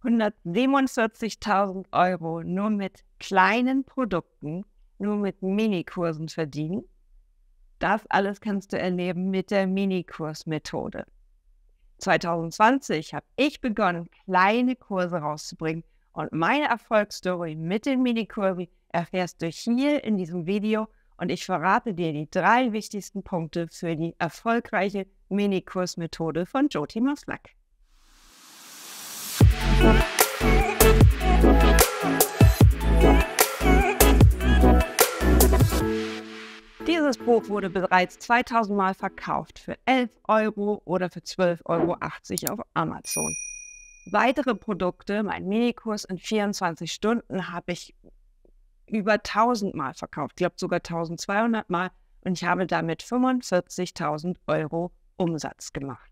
147.000 € nur mit kleinen Produkten, nur mit Minikursen verdienen. Das alles kannst du erleben mit der Minikursmethode. 2020 habe ich begonnen, kleine Kurse rauszubringen und meine Erfolgsstory mit den Minikursen erfährst du hier in diesem Video und ich verrate dir die 3 wichtigsten Punkte für die erfolgreiche Minikursmethode von Jyoti Maslach. Dieses Buch wurde bereits 2000 Mal verkauft für 11 € oder für 12,80 € auf Amazon. Weitere Produkte, mein Minikurs in 24 Stunden, habe ich über 1000 Mal verkauft. Ich glaube sogar 1200 Mal und ich habe damit 45.000 € Umsatz gemacht.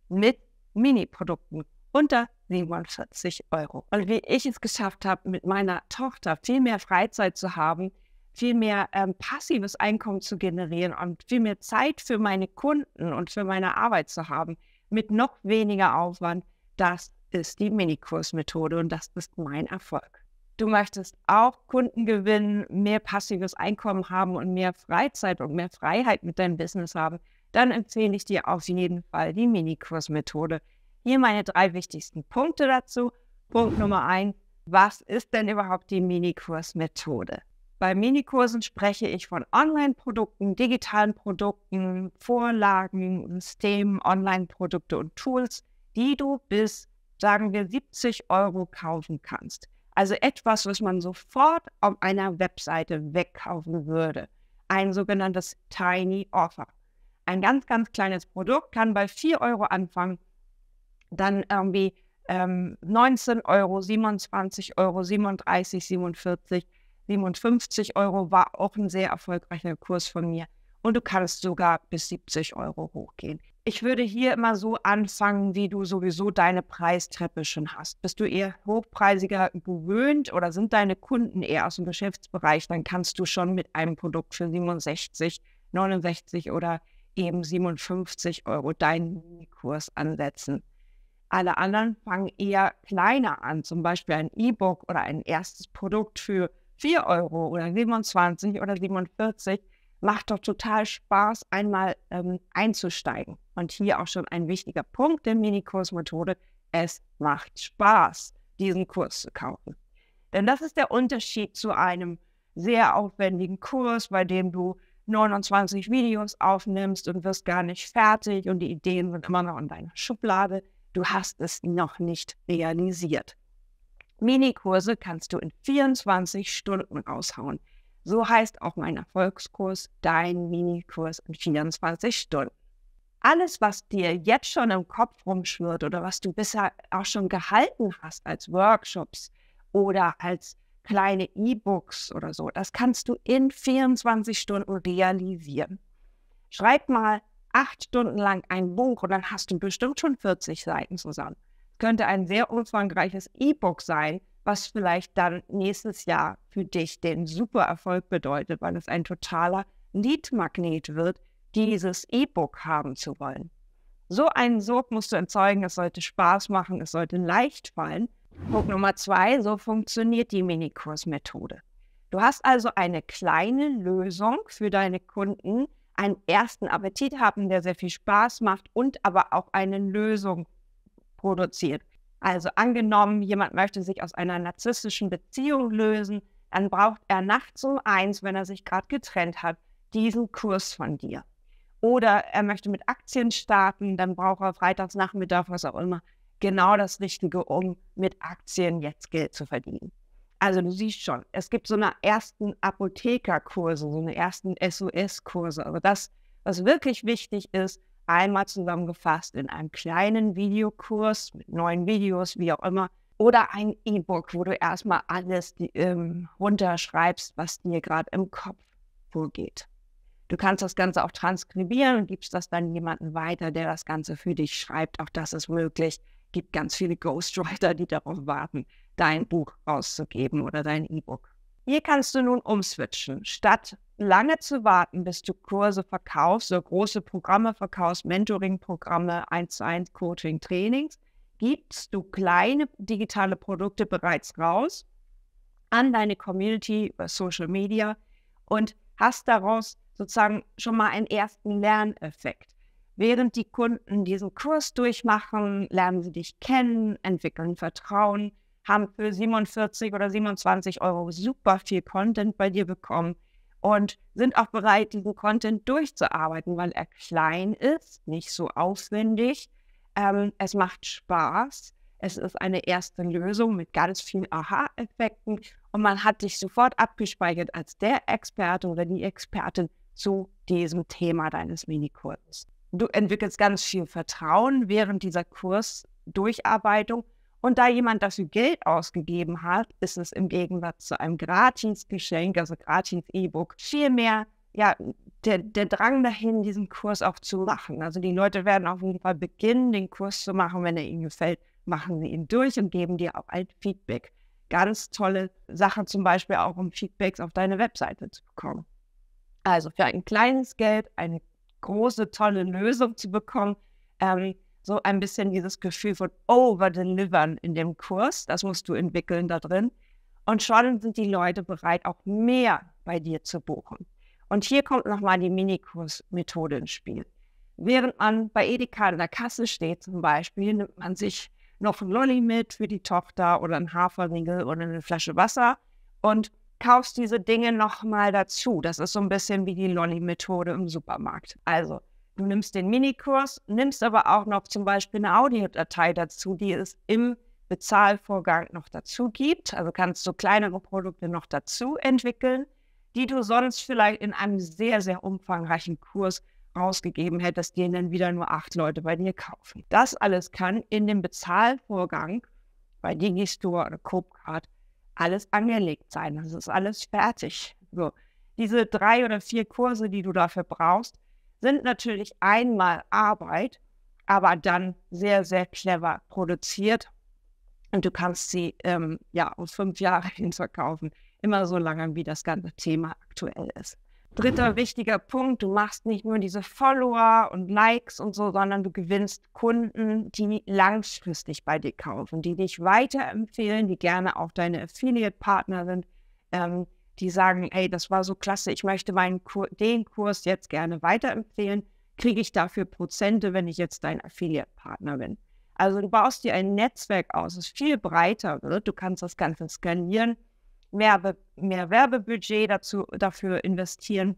Mit Mini-Produkten unter 47 €. Und wie ich es geschafft habe, mit meiner Tochter viel mehr Freizeit zu haben, viel mehr passives Einkommen zu generieren und viel mehr Zeit für meine Kunden und für meine Arbeit zu haben, mit noch weniger Aufwand, das ist die Minikursmethode und das ist mein Erfolg. Du möchtest auch Kunden gewinnen, mehr passives Einkommen haben und mehr Freizeit und mehr Freiheit mit deinem Business haben, dann empfehle ich dir auf jeden Fall die Minikursmethode. Hier meine 3 wichtigsten Punkte dazu. Punkt Nummer 1, was ist denn überhaupt die Minikursmethode? Bei Minikursen spreche ich von Online-Produkten, digitalen Produkten, Vorlagen, Systemen, Online-Produkte und Tools, die du bis, sagen wir, 70 € kaufen kannst. Also etwas, was man sofort auf einer Webseite wegkaufen würde. Ein sogenanntes Tiny Offer. Ein ganz, ganz kleines Produkt kann bei 4 € anfangen, dann irgendwie 19 €, 27 €, 37, 47, 57 € war auch ein sehr erfolgreicher Kurs von mir. Und du kannst sogar bis 70 € hochgehen. Ich würde hier immer so anfangen, wie du sowieso deine Preistreppe schon hast. Bist du eher hochpreisiger gewöhnt oder sind deine Kunden eher aus dem Geschäftsbereich, dann kannst du schon mit einem Produkt für 67, 69 oder eben 57 € deinen Kurs ansetzen. Alle anderen fangen eher kleiner an, zum Beispiel ein E-Book oder ein erstes Produkt für 4 € oder 27 oder 47. Macht doch total Spaß, einmal einzusteigen. Und hier auch schon ein wichtiger Punkt der Minikursmethode. Es macht Spaß, diesen Kurs zu kaufen. Denn das ist der Unterschied zu einem sehr aufwendigen Kurs, bei dem du 29 Videos aufnimmst und wirst gar nicht fertig und die Ideen sind immer noch in deiner Schublade. Du hast es noch nicht realisiert. Minikurse kannst du in 24 Stunden raushauen. So heißt auch mein Erfolgskurs, dein Minikurs in 24 Stunden. Alles, was dir jetzt schon im Kopf rumschwirrt oder was du bisher auch schon gehalten hast als Workshops oder als kleine E-Books oder so, das kannst du in 24 Stunden realisieren. Schreib mal 8 Stunden lang ein Buch und dann hast du bestimmt schon 40 Seiten zusammen. Könnte ein sehr umfangreiches E-Book sein, was vielleicht dann nächstes Jahr für dich den super Erfolg bedeutet, weil es ein totaler Lead-Magnet wird, dieses E-Book haben zu wollen. So einen Sog musst du erzeugen, es sollte Spaß machen, es sollte leicht fallen. Punkt Nummer 2, so funktioniert die Minikursmethode. Du hast also eine kleine Lösung für deine Kunden, einen ersten Appetit haben, der sehr viel Spaß macht und aber auch eine Lösung produziert. Also angenommen, jemand möchte sich aus einer narzisstischen Beziehung lösen, dann braucht er nachts um 1, wenn er sich gerade getrennt hat, diesen Kurs von dir. Oder er möchte mit Aktien starten, dann braucht er freitags Nachmittag, was auch immer, genau das Richtige, um mit Aktien jetzt Geld zu verdienen. Also du siehst schon, es gibt so eine ersten Apothekerkurse, so eine ersten SOS-Kurse. Also das, was wirklich wichtig ist, einmal zusammengefasst in einem kleinen Videokurs mit 9 Videos, wie auch immer, oder ein E-Book, wo du erstmal alles runterschreibst, was dir gerade im Kopf vorgeht. Du kannst das Ganze auch transkribieren und gibst das dann jemandem weiter, der das Ganze für dich schreibt. Auch das ist möglich. Es gibt ganz viele Ghostwriter, die darauf warten, dein Buch rauszugeben oder dein E-Book. Hier kannst du nun umswitchen. Statt lange zu warten, bis du Kurse verkaufst, so große Programme verkaufst, Mentoring-Programme, 1:1 Coaching, Trainings, gibst du kleine digitale Produkte bereits raus an deine Community über Social Media und hast daraus sozusagen schon mal einen ersten Lerneffekt. Während die Kunden diesen Kurs durchmachen, lernen sie dich kennen, entwickeln Vertrauen, haben für 47 oder 27 € super viel Content bei dir bekommen und sind auch bereit, diesen Content durchzuarbeiten, weil er klein ist, nicht so aufwendig. Es macht Spaß. Es ist eine erste Lösung mit ganz vielen Aha-Effekten und man hat dich sofort abgespeichert als der Experte oder die Expertin zu diesem Thema deines Minikurses. Du entwickelst ganz viel Vertrauen während dieser Kursdurcharbeitung und da jemand dafür Geld ausgegeben hat, ist es im Gegensatz zu einem Gratis-Geschenk, also Gratis-E-Book, viel mehr der Drang dahin, diesen Kurs auch zu machen. Also die Leute werden auf jeden Fall beginnen, den Kurs zu machen. Wenn er ihnen gefällt, machen sie ihn durch und geben dir auch ein Feedback. Ganz tolle Sache zum Beispiel auch, um Feedbacks auf deine Webseite zu bekommen. Also für ein kleines Geld eine große, tolle Lösung zu bekommen, so ein bisschen dieses Gefühl von Over-Delivern in dem Kurs, das musst du entwickeln da drin. Und schon sind die Leute bereit, auch mehr bei dir zu buchen. Und hier kommt nochmal die Minikurs-Methode ins Spiel. Während man bei Edeka an der Kasse steht zum Beispiel, nimmt man sich noch ein Lolli mit für die Tochter oder ein Haferriegel oder eine Flasche Wasser und kaufst diese Dinge nochmal dazu. Das ist so ein bisschen wie die Lolli-Methode im Supermarkt. Also, du nimmst den Minikurs, nimmst aber auch noch zum Beispiel eine Audiodatei dazu, die es im Bezahlvorgang noch dazu gibt. Also kannst du kleinere Produkte noch dazu entwickeln, die du sonst vielleicht in einem sehr, sehr umfangreichen Kurs rausgegeben hättest, den dann wieder nur 8 Leute bei dir kaufen. Das alles kann in dem Bezahlvorgang bei Digistore oder Coopcard alles angelegt sein. Das ist alles fertig. So. Diese 3 oder 4 Kurse, die du dafür brauchst, sind natürlich einmal Arbeit, aber dann sehr, sehr clever produziert. Und du kannst sie auf 5 Jahre hin verkaufen. Immer so lange, wie das ganze Thema aktuell ist. Dritter wichtiger Punkt, du machst nicht nur diese Follower und Likes und so, sondern du gewinnst Kunden, die langfristig bei dir kaufen, die dich weiterempfehlen, die gerne auch deine Affiliate-Partner sind, die sagen, hey, das war so klasse, ich möchte den Kurs jetzt gerne weiterempfehlen, kriege ich dafür Prozente, wenn ich jetzt dein Affiliate-Partner bin. Also du baust dir ein Netzwerk aus, das viel breiter wird, du kannst das Ganze skalieren, mehr Werbebudget dafür investieren,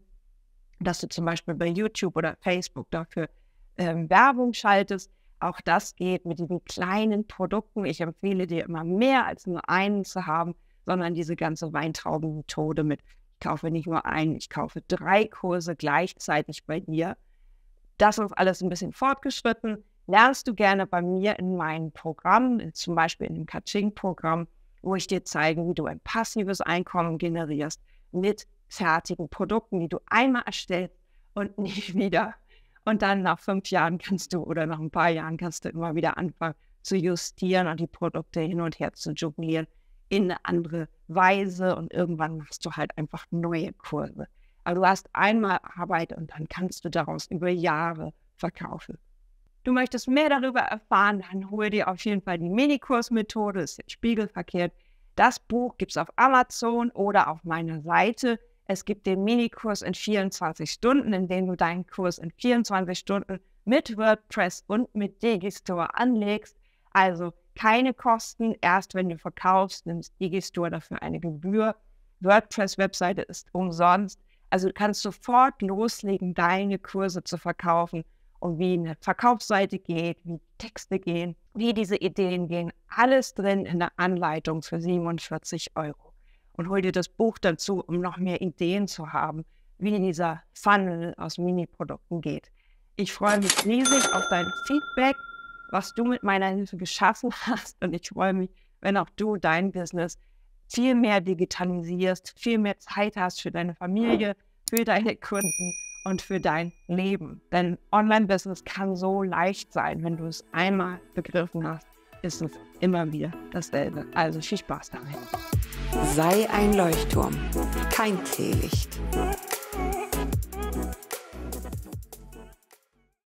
dass du zum Beispiel bei YouTube oder Facebook dafür Werbung schaltest. Auch das geht mit diesen kleinen Produkten. Ich empfehle dir immer mehr als nur einen zu haben, sondern diese ganze Weintraubenmethode mit, ich kaufe nicht nur einen, ich kaufe 3 Kurse gleichzeitig bei dir. Das ist alles ein bisschen fortgeschritten. Lernst du gerne bei mir in meinem Programm, zum Beispiel in dem Kaching-Programm, wo ich dir zeige, wie du ein passives Einkommen generierst mit fertigen Produkten, die du einmal erstellst und nie wieder. Und dann nach 5 Jahren oder nach ein paar Jahren kannst du immer wieder anfangen zu justieren und die Produkte hin und her zu jonglieren in eine andere Weise und irgendwann machst du halt einfach neue Kurse. Aber du hast einmal Arbeit und dann kannst du daraus über Jahre verkaufen. Du möchtest mehr darüber erfahren, dann hol dir auf jeden Fall die Minikurs-Methode, ist jetzt spiegelverkehrt. Das Buch gibt es auf Amazon oder auf meiner Seite. Es gibt den Minikurs in 24 Stunden, in dem du deinen Kurs in 24 Stunden mit WordPress und mit Digistore anlegst. Also keine Kosten, erst wenn du verkaufst, nimmst Digistore dafür eine Gebühr. WordPress-Webseite ist umsonst. Also du kannst sofort loslegen, deine Kurse zu verkaufen. Und wie eine Verkaufsseite geht, wie Texte gehen, wie diese Ideen gehen, alles drin in der Anleitung für 47 €. Und hol dir das Buch dazu, um noch mehr Ideen zu haben, wie dieser Funnel aus Mini-Produkten geht. Ich freue mich riesig auf dein Feedback, was du mit meiner Hilfe geschaffen hast. Und ich freue mich, wenn auch du dein Business viel mehr digitalisierst, viel mehr Zeit hast für deine Familie, für deine Kunden und für dein Leben. Denn Online-Business kann so leicht sein. Wenn du es einmal begriffen hast, ist es immer wieder dasselbe. Also viel Spaß damit. Sei ein Leuchtturm, kein Teelicht.